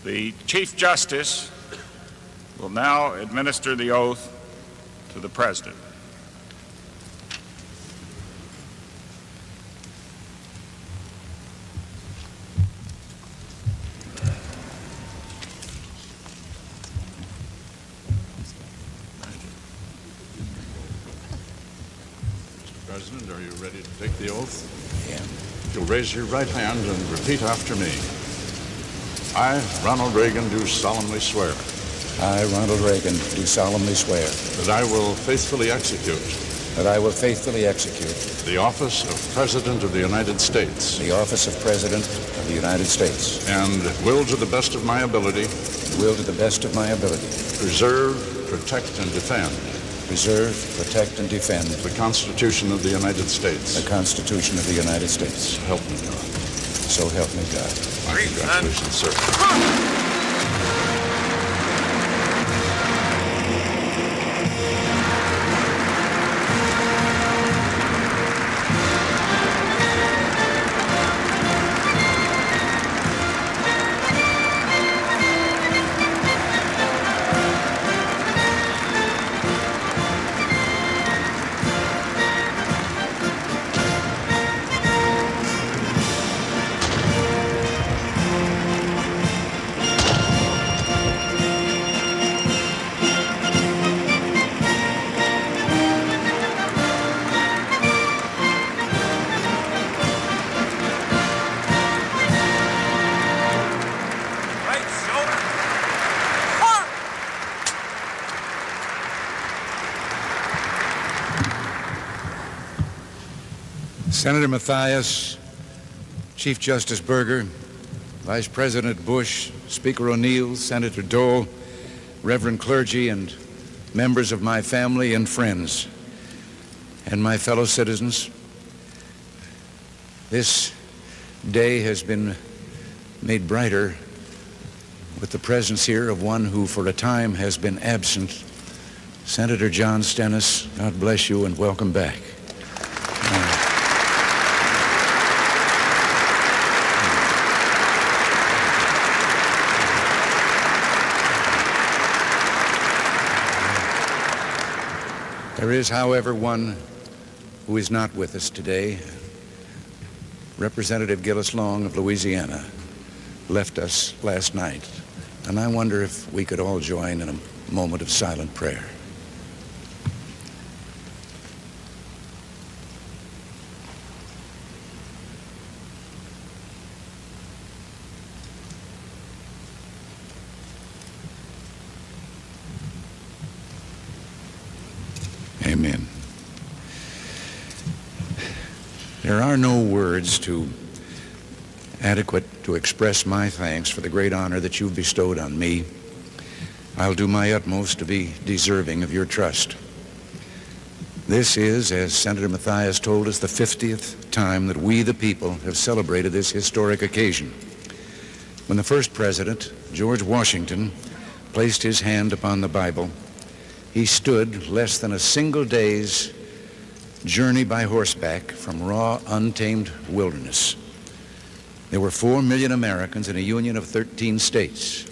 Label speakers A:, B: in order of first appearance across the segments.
A: The Chief Justice will now administer the oath to the President.
B: Mr. President, are you ready to take the oath?
C: Yeah.
B: If you'll raise your right hand and repeat after me. I, Ronald Reagan, do solemnly swear
C: I, Ronald Reagan, do solemnly swear
B: that I will faithfully execute
C: that I will faithfully execute
B: the office of President of the United States
C: the office of President of the United States
B: and will, to the best of my ability,
C: will to the best of my ability
B: preserve, protect, and defend
C: preserve, protect, and defend
B: the Constitution of the United States.
C: the Constitution of the United States.
B: So help me God.
C: So help me God.
B: My congratulations, sir.
C: Senator Mathias, Chief Justice Berger, Vice President Bush, Speaker O'Neill, Senator Dole, Reverend clergy, and members of my family and friends, and my fellow citizens, this day has been made brighter with the presence here of one who for a time has been absent, Senator John Stennis. God bless you and welcome back. There is, however, one who is not with us today. Representative Gillis Long of Louisiana left us last night, and I wonder if we could all join in a moment of silent prayer. Amen. There are no words adequate to express my thanks for the great honor that you've bestowed on me. I'll do my utmost to be deserving of your trust. This is, as Senator Mathias told us, the 50th time that we, the people, have celebrated this historic occasion. When the first president, George Washington, placed his hand upon the Bible, he stood less than a single day's journey by horseback from raw, untamed wilderness. There were 4 million Americans in a union of 13 states.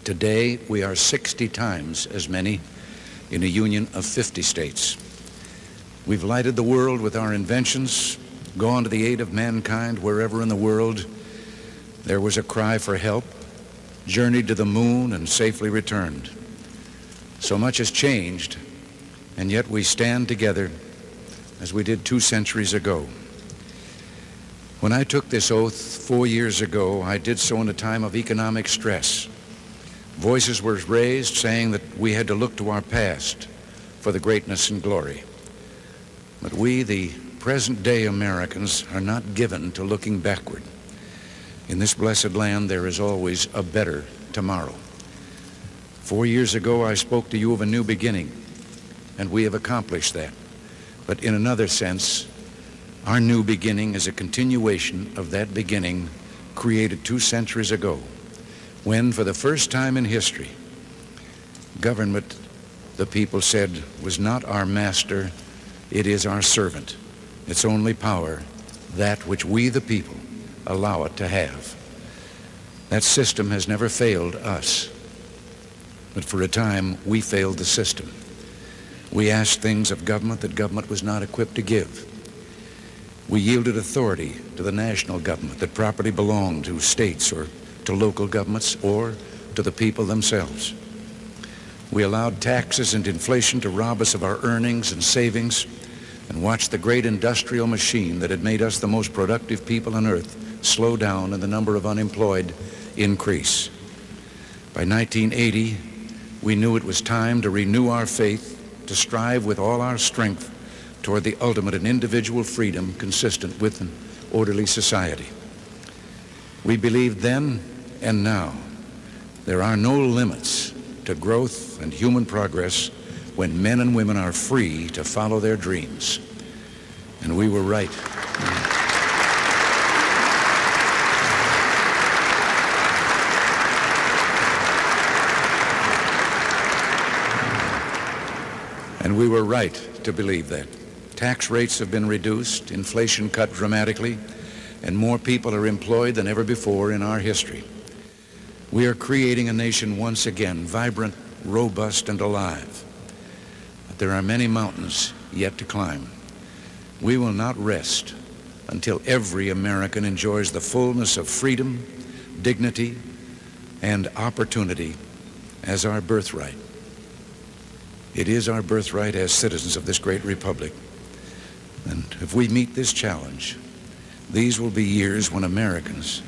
C: Today, we are 60 times as many in a union of 50 states. We've lighted the world with our inventions, gone to the aid of mankind wherever in the world there was a cry for help, journeyed to the moon and safely returned. So much has changed, and yet we stand together as we did 2 centuries ago. When I took this oath 4 years ago, I did so in a time of economic stress. Voices were raised saying that we had to look to our past for the greatness and glory. But we, the present-day Americans, are not given to looking backward. In this blessed land, there is always a better tomorrow. 4 years ago, I spoke to you of a new beginning, and we have accomplished that. But in another sense, our new beginning is a continuation of that beginning created 2 centuries ago, when, for the first time in history, government, the people said, was not our master, it is our servant. Its only power, that which we, the people, allow it to have. That system has never failed us. But for a time, we failed the system. We asked things of government that government was not equipped to give. We yielded authority to the national government that properly belonged to states or to local governments or to the people themselves. We allowed taxes and inflation to rob us of our earnings and savings and watched the great industrial machine that had made us the most productive people on earth slow down and the number of unemployed increase. By 1980, we knew it was time to renew our faith, to strive with all our strength toward the ultimate in individual freedom consistent with an orderly society. We believed then and now there are no limits to growth and human progress when men and women are free to follow their dreams. And we were right. And we were right to believe that. Tax rates have been reduced, inflation cut dramatically, and more people are employed than ever before in our history. We are creating a nation once again, vibrant, robust, and alive. But there are many mountains yet to climb. We will not rest until every American enjoys the fullness of freedom, dignity, and opportunity as our birthright. It is our birthright as citizens of this great republic. And if we meet this challenge, these will be years when Americans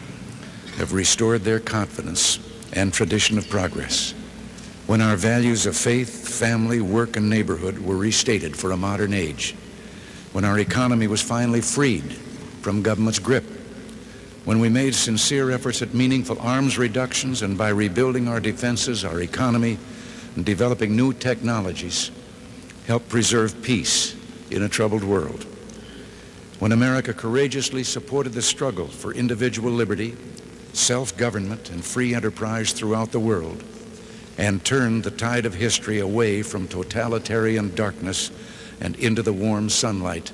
C: have restored their confidence and tradition of progress, when our values of faith, family, work, and neighborhood were restated for a modern age, when our economy was finally freed from government's grip, when we made sincere efforts at meaningful arms reductions and by rebuilding our defenses, our economy, and developing new technologies, helped preserve peace in a troubled world. When America courageously supported the struggle for individual liberty, self-government, and free enterprise throughout the world, and turned the tide of history away from totalitarian darkness and into the warm sunlight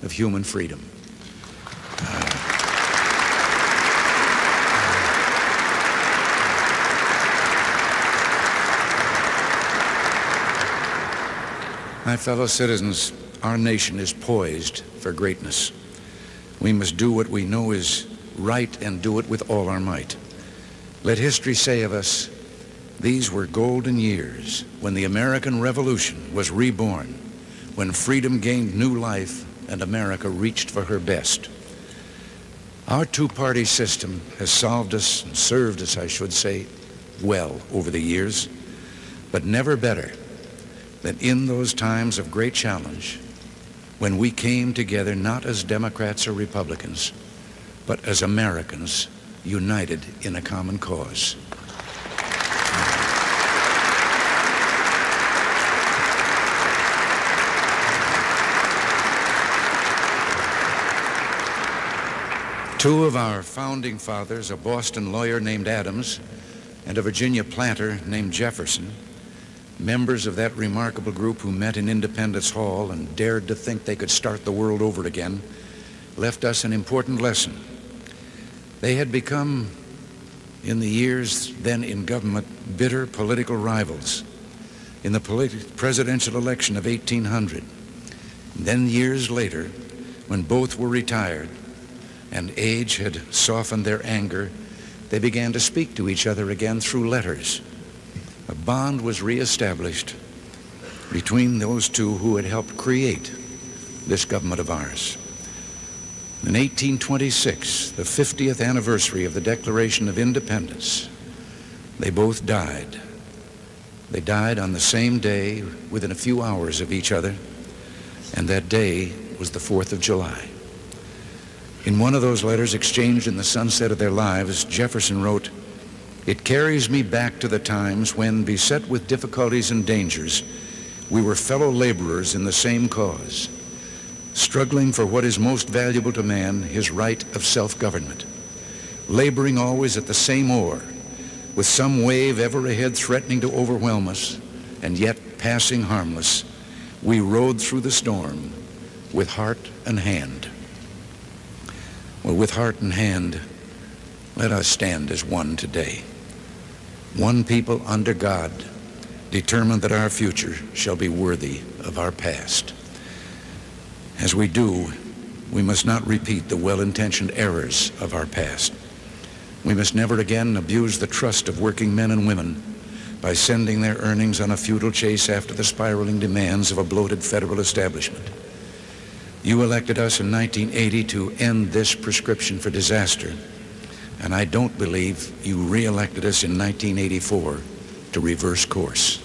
C: of human freedom. My fellow citizens, our nation is poised for greatness. We must do what we know is right and do it with all our might. Let history say of us, these were golden years when the American Revolution was reborn, when freedom gained new life and America reached for her best. Our two-party system has solved us and served us, I should say, well over the years, but never better than in those times of great challenge when we came together not as Democrats or Republicans, but as Americans united in a common cause. Two of our founding fathers, a Boston lawyer named Adams and a Virginia planter named Jefferson, members of that remarkable group who met in Independence Hall and dared to think they could start the world over again, left us an important lesson. They had become, in the years then in government, bitter political rivals in the presidential election of 1800. And then years later, when both were retired and age had softened their anger, they began to speak to each other again through letters. A bond was reestablished between those two who had helped create this government of ours. In 1826, the 50th anniversary of the Declaration of Independence, they both died. They died on the same day, within a few hours of each other, and that day was the 4th of July. In one of those letters exchanged in the sunset of their lives, Jefferson wrote, "It carries me back to the times when, beset with difficulties and dangers, we were fellow laborers in the same cause, struggling for what is most valuable to man, his right of self-government, laboring always at the same oar, with some wave ever ahead threatening to overwhelm us, and yet passing harmless, we rode through the storm with heart and hand." Well, with heart and hand, Let us stand as one today, one people under God, determined that our future shall be worthy of our past. As we do, we must not repeat the well-intentioned errors of our past. We must never again abuse the trust of working men and women by sending their earnings on a futile chase after the spiraling demands of a bloated federal establishment. You elected us in 1980 to end this prescription for disaster, and I don't believe you re-elected us in 1984 to reverse course.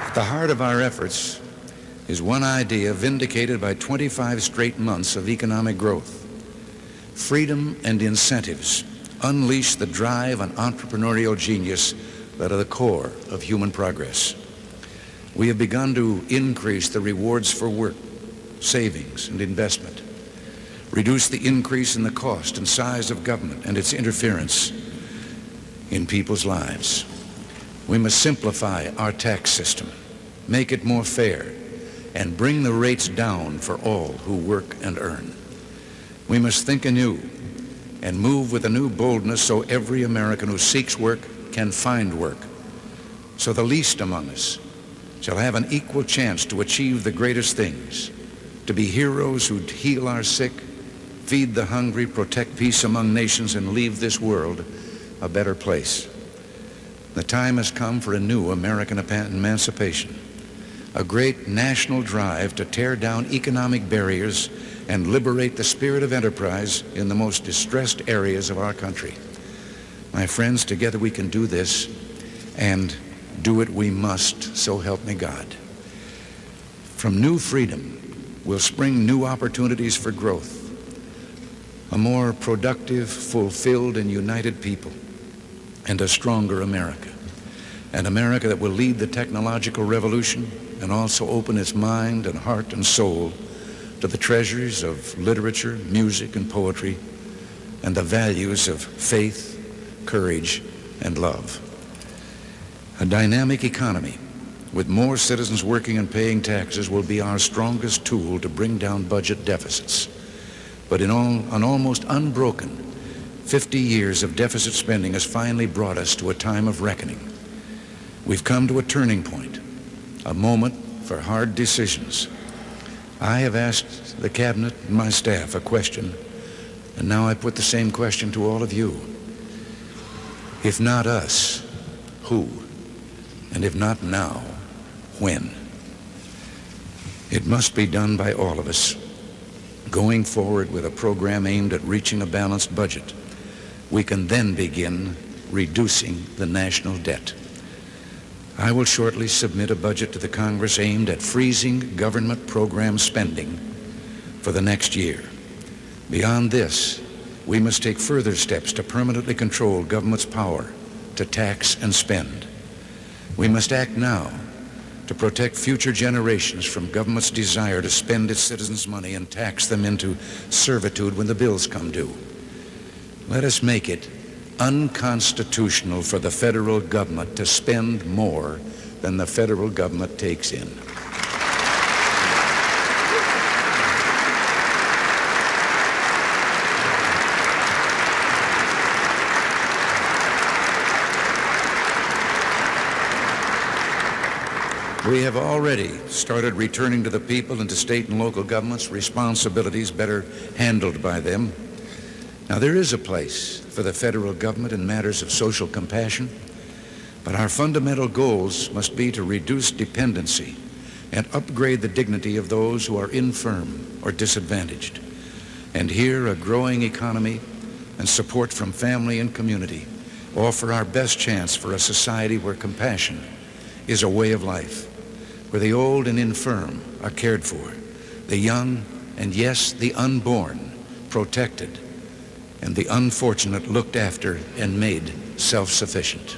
C: At the heart of our efforts is one idea vindicated by 25 straight months of economic growth. Freedom and incentives unleash the drive and entrepreneurial genius that are the core of human progress. We have begun to increase the rewards for work, savings, and investment, reduce the increase in the cost and size of government and its interference in people's lives. We must simplify our tax system, make it more fair, and bring the rates down for all who work and earn. We must think anew and move with a new boldness so every American who seeks work can find work, so the least among us shall have an equal chance to achieve the greatest things, to be heroes who heal our sick, feed the hungry, protect peace among nations, and leave this world a better place. The time has come for a new American emancipation, a great national drive to tear down economic barriers and liberate the spirit of enterprise in the most distressed areas of our country. My friends, together we can do this, and do it we must, so help me God. From new freedom will spring new opportunities for growth, a more productive, fulfilled, and united people, and a stronger America. An America that will lead the technological revolution and also open its mind and heart and soul to the treasures of literature, music, and poetry, and the values of faith, courage, and love. A dynamic economy with more citizens working and paying taxes will be our strongest tool to bring down budget deficits. But an almost unbroken 50 years of deficit spending has finally brought us to a time of reckoning. We've come to a turning point, a moment for hard decisions. I have asked the cabinet and my staff a question, and now I put the same question to all of you. If not us, who? And if not now, when? It must be done by all of us. Going forward with a program aimed at reaching a balanced budget, we can then begin reducing the national debt. I will shortly submit a budget to the Congress aimed at freezing government program spending for the next year. Beyond this, we must take further steps to permanently control government's power to tax and spend. We must act now to protect future generations from government's desire to spend its citizens' money and tax them into servitude when the bills come due. Let us make it unconstitutional for the federal government to spend more than the federal government takes in. We have already started returning to the people and to state and local governments responsibilities better handled by them. Now, there is a place for the federal government in matters of social compassion, but our fundamental goals must be to reduce dependency and upgrade the dignity of those who are infirm or disadvantaged. And here, a growing economy and support from family and community offer our best chance for a society where compassion is a way of life, where the old and infirm are cared for, the young and, yes, the unborn protected, and the unfortunate looked after and made self-sufficient.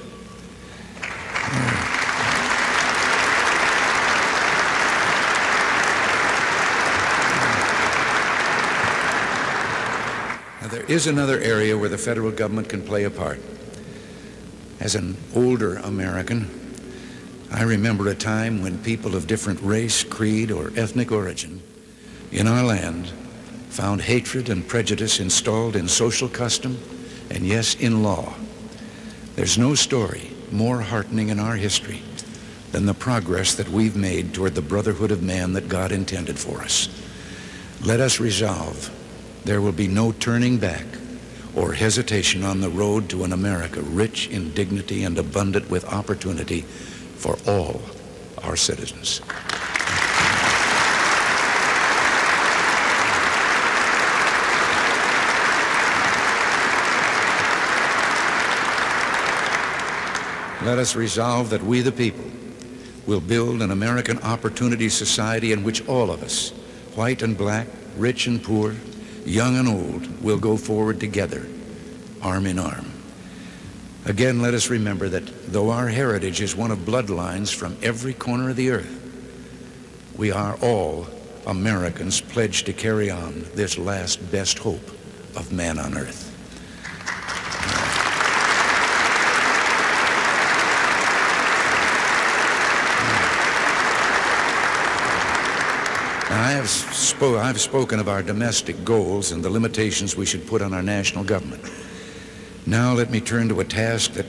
C: Now, there is another area where the federal government can play a part, As an older American, I remember a time when people of different race, creed, or ethnic origin in our land found hatred and prejudice installed in social custom and, yes, in law. There's no story more heartening in our history than the progress that we've made toward the brotherhood of man that God intended for us. Let us resolve there will be no turning back or hesitation on the road to an America rich in dignity and abundant with opportunity for all our citizens. Let us resolve that we, the people, will build an American opportunity society in which all of us, white and black, rich and poor, young and old, will go forward together, arm in arm. Again, let us remember that though our heritage is one of bloodlines from every corner of the earth, we are all Americans pledged to carry on this last best hope of man on earth. Now, I've spoken of our domestic goals and the limitations we should put on our national government. Now let me turn to a task that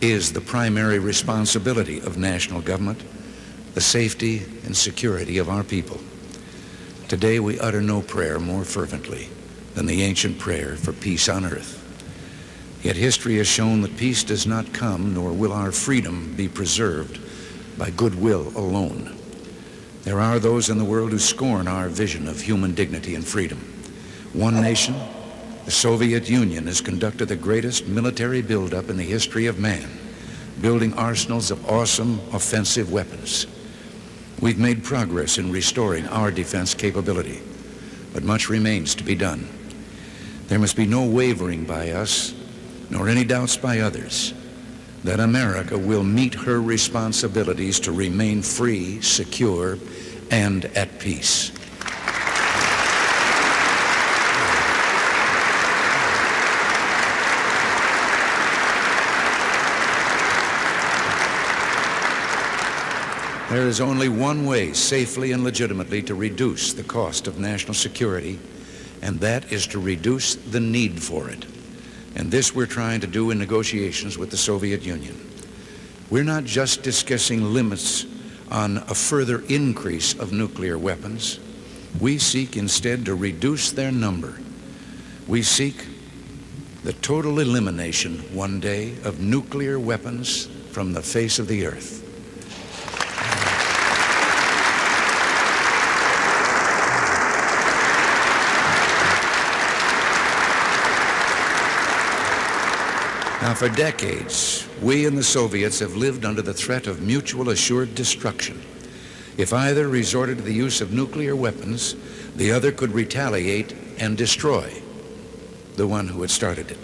C: is the primary responsibility of national government, the safety and security of our people. Today we utter no prayer more fervently than the ancient prayer for peace on earth. Yet history has shown that peace does not come, nor will our freedom be preserved by goodwill alone. There are those in the world who scorn our vision of human dignity and freedom. One nation, the Soviet Union, has conducted the greatest military buildup in the history of man, building arsenals of awesome offensive weapons. We've made progress in restoring our defense capability, but much remains to be done. There must be no wavering by us, nor any doubts by others, that America will meet her responsibilities to remain free, secure, and at peace. There is only one way safely and legitimately to reduce the cost of national security, and that is to reduce the need for it. And this we're trying to do in negotiations with the Soviet Union. We're not just discussing limits on a further increase of nuclear weapons. We seek instead to reduce their number. We seek the total elimination one day of nuclear weapons from the face of the earth. Now, for decades, we and the Soviets have lived under the threat of mutual assured destruction. If either resorted to the use of nuclear weapons, the other could retaliate and destroy the one who had started it.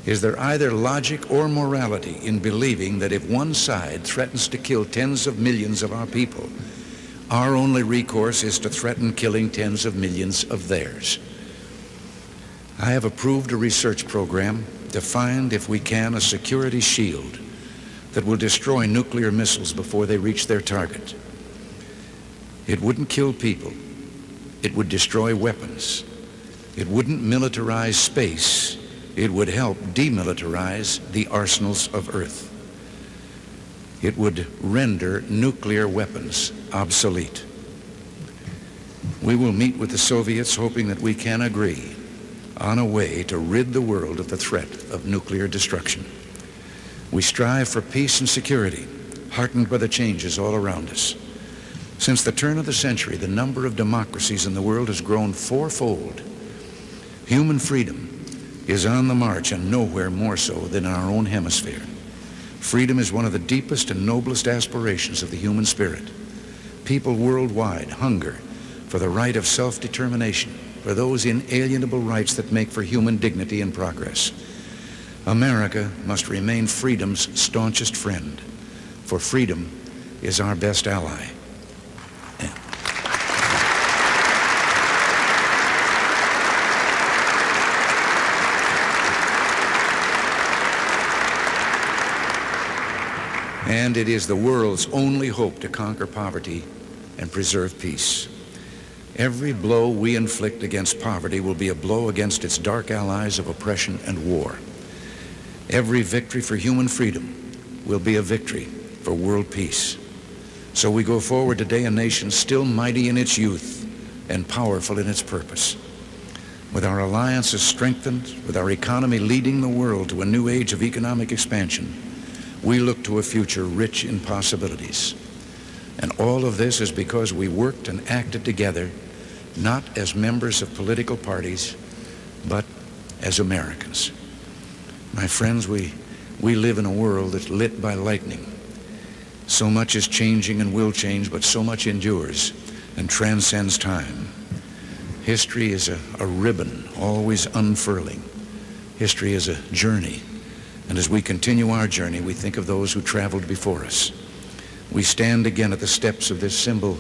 C: Is there either logic or morality in believing that if one side threatens to kill tens of millions of our people, our only recourse is to threaten killing tens of millions of theirs? I have approved a research program to find, if we can, a security shield that will destroy nuclear missiles before they reach their target. It wouldn't kill people. It would destroy weapons. It wouldn't militarize space. It would help demilitarize the arsenals of Earth. It would render nuclear weapons obsolete. We will meet with the Soviets hoping that we can agree on a way to rid the world of the threat of nuclear destruction. We strive for peace and security, heartened by the changes all around us. Since the turn of the century, the number of democracies in the world has grown fourfold. Human freedom is on the march, and nowhere more so than in our own hemisphere. Freedom is one of the deepest and noblest aspirations of the human spirit. People worldwide hunger for the right of self-determination, for those inalienable rights that make for human dignity and progress. America must remain freedom's staunchest friend, for freedom is our best ally. And it is the world's only hope to conquer poverty and preserve peace. Every blow we inflict against poverty will be a blow against its dark allies of oppression and war. Every victory for human freedom will be a victory for world peace. So we go forward today, a nation still mighty in its youth and powerful in its purpose. With our alliances strengthened, with our economy leading the world to a new age of economic expansion, we look to a future rich in possibilities. And all of this is because we worked and acted together, not as members of political parties, but as Americans. My friends, we live in a world that's lit by lightning. So much is changing and will change, but so much endures and transcends time. History is a ribbon always unfurling. History is a journey. And as we continue our journey, we think of those who traveled before us. We stand again at the steps of this symbol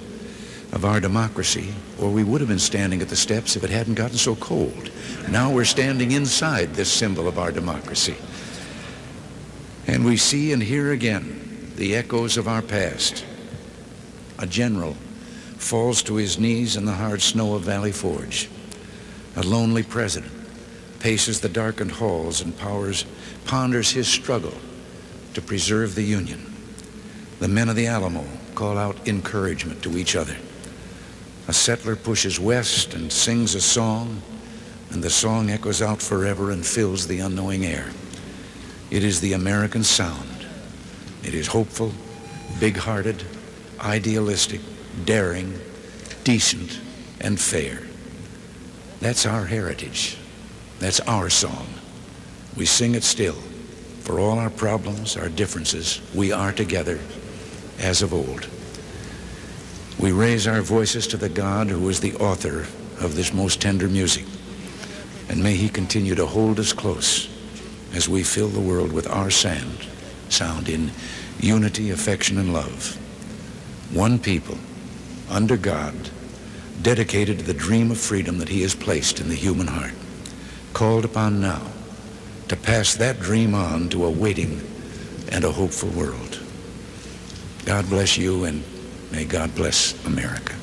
C: of our democracy, or we would have been standing at the steps if it hadn't gotten so cold. Now we're standing inside this symbol of our democracy. And we see and hear again the echoes of our past. A general falls to his knees in the hard snow of Valley Forge. A lonely president paces the darkened halls and ponders his struggle to preserve the Union. The men of the Alamo call out encouragement to each other. A settler pushes west and sings a song, and the song echoes out forever and fills the unknowing air. It is the American sound. It is hopeful, big-hearted, idealistic, daring, decent, and fair. That's our heritage. That's our song. We sing it still. For all our problems, our differences, we are together as of old. We raise our voices to the God who is the author of this most tender music. And may he continue to hold us close as we fill the world with our sound in unity, affection, and love. One people, under God, dedicated to the dream of freedom that he has placed in the human heart, called upon now to pass that dream on to a waiting and a hopeful world. God bless you, and may God bless America.